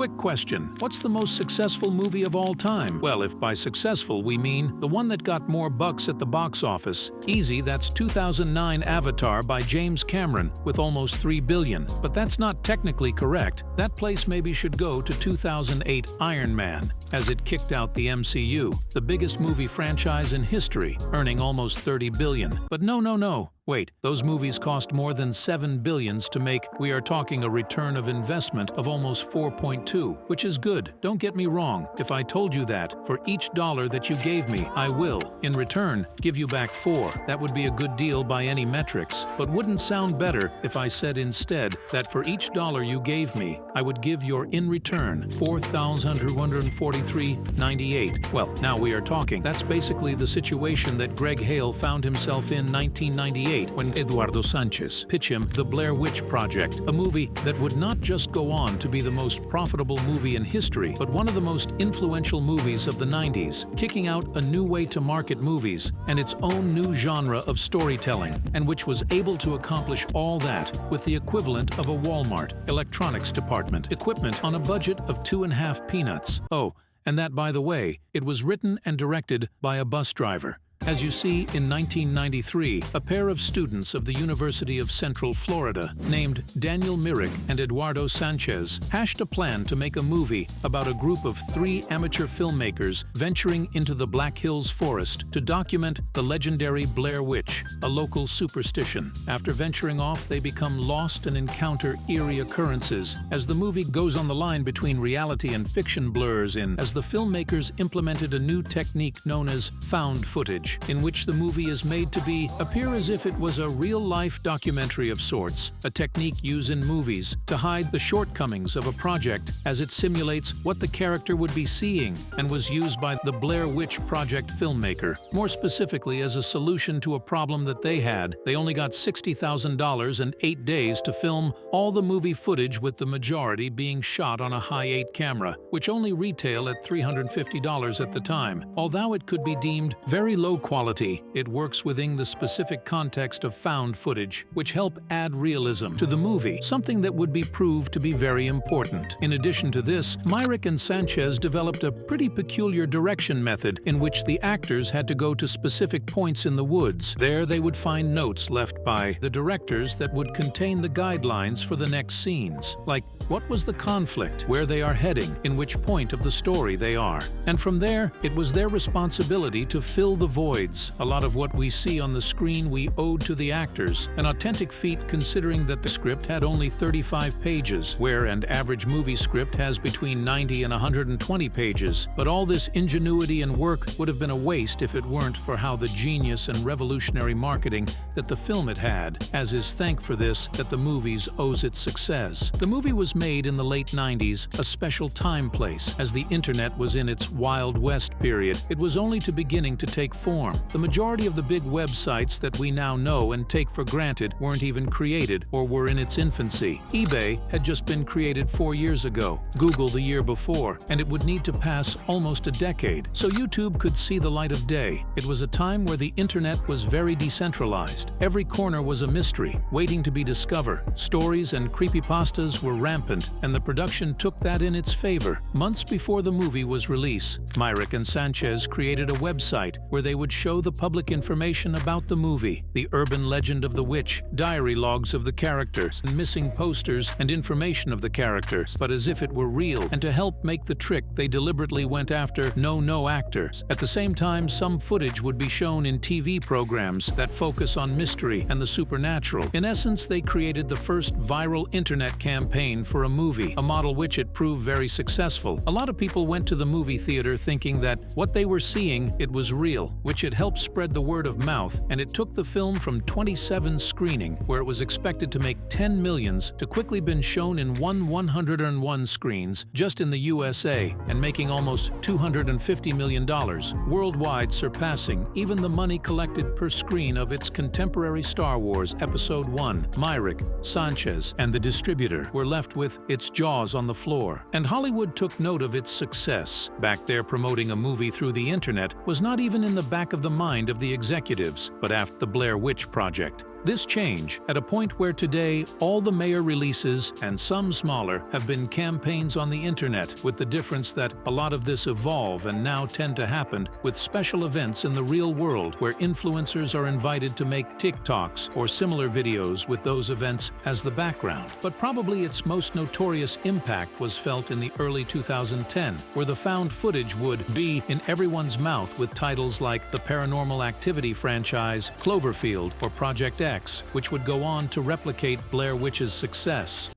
Quick question, what's the most successful movie of all time? Well, if by successful we mean the one that got more bucks at the box office, easy, that's 2009 Avatar by James Cameron with almost $3 billion. But that's not technically correct. That place maybe should go to 2008 Iron Man, as it kicked out the MCU, the biggest movie franchise in history, earning almost $30 billion. But no. Wait, those movies cost more than $7 billion to make. We are talking a return of investment of almost 4.2, which is good, don't get me wrong. If I told you that, for each dollar that you gave me, I will, in return, give you back 4. That would be a good deal by any metrics, but wouldn't sound better if I said instead that for each dollar you gave me, I would give your in return $4,143.98. Well, now we are talking. That's basically the situation that Greg Hale found himself in 1998 when Eduardo Sanchez pitched him The Blair Witch Project, a movie that would not just go on to be the most profitable movie in history, but one of the most influential movies of the 90s, kicking out a new way to market movies and its own new genre of storytelling, and which was able to accomplish all that with the equivalent of a Walmart electronics department equipment on a budget of 2.5 peanuts. Oh, and that, by the way, it was written and directed by a bus driver. As you see, in 1993, a pair of students of the University of Central Florida named Daniel Myrick and Eduardo Sanchez hatched a plan to make a movie about a group of 3 amateur filmmakers venturing into the Black Hills forest to document the legendary Blair Witch, a local superstition. After venturing off, they become lost and encounter eerie occurrences as the movie goes on the line between reality and fiction blurs in as the filmmakers implemented a new technique known as found footage, in which the movie is made to appear as if it was a real-life documentary of sorts, a technique used in movies to hide the shortcomings of a project as it simulates what the character would be seeing, and was used by the Blair Witch Project filmmaker, more specifically as a solution to a problem that they had. They only got $60,000 and 8 days to film all the movie footage, with the majority being shot on a high-8 camera, which only retail at $350 at the time. Although it could be deemed very low quality, it works within the specific context of found footage, which help add realism to the movie, something that would be proved to be very important. In addition to this, Myrick and Sanchez developed a pretty peculiar direction method in which the actors had to go to specific points in the woods. There they would find notes left by the directors that would contain the guidelines for the next scenes, like what was the conflict, where they are heading, in which point of the story they are. And from there, it was their responsibility to fill the voids. A lot of what we see on the screen we owed to the actors, an authentic feat considering that the script had only 35 pages, where an average movie script has between 90 and 120 pages. But all this ingenuity and work would have been a waste if it weren't for how the genius and revolutionary marketing that the film had, as is thank for this that the movies owes its success. The movie was made in the late 90s, a special time place, as the internet was in its Wild West period. It was only beginning to take form. The majority of the big websites that we now know and take for granted weren't even created or were in its infancy. eBay had just been created 4 years ago, Google the year before, and it would need to pass almost a decade so YouTube could see the light of day. It was a time where the internet was very decentralized. Every corner was a mystery, waiting to be discovered. Stories and creepypastas were rampant, and the production took that in its favor. Months before the movie was released, Myrick and Sanchez created a website where they would show the public information about the movie, the urban legend of the witch, diary logs of the characters, and missing posters and information of the characters, but as if it were real. And to help make the trick, they deliberately went after no actors. At the same time, some footage would be shown in TV programs that focus on mystery and the supernatural. In essence, they created the first viral internet campaign for a movie, a model which it proved very successful. A lot of people went to the movie theater thinking that what they were seeing, it was real, which it helped spread the word of mouth, and it took the film from 27 screening, where it was expected to make 10 millions, to quickly been shown in 101 screens just in the USA, and making almost $250 million worldwide, surpassing even the money collected per screen of its contemporary Star Wars Episode I. Myrick, Sanchez, and the distributor were left with its jaws on the floor, and Hollywood took note of its success. Back there, promoting a movie through the internet was not even in the back back of the mind of the executives, but after the Blair Witch Project. This change, at a point where today all the major releases, and some smaller, have been campaigns on the internet, with the difference that a lot of this evolve and now tend to happen with special events in the real world where influencers are invited to make TikToks or similar videos with those events as the background. But probably its most notorious impact was felt in the early 2010, where the found footage would be in everyone's mouth with titles like the Paranormal Activity franchise, Cloverfield, or Project X, which would go on to replicate Blair Witch's success.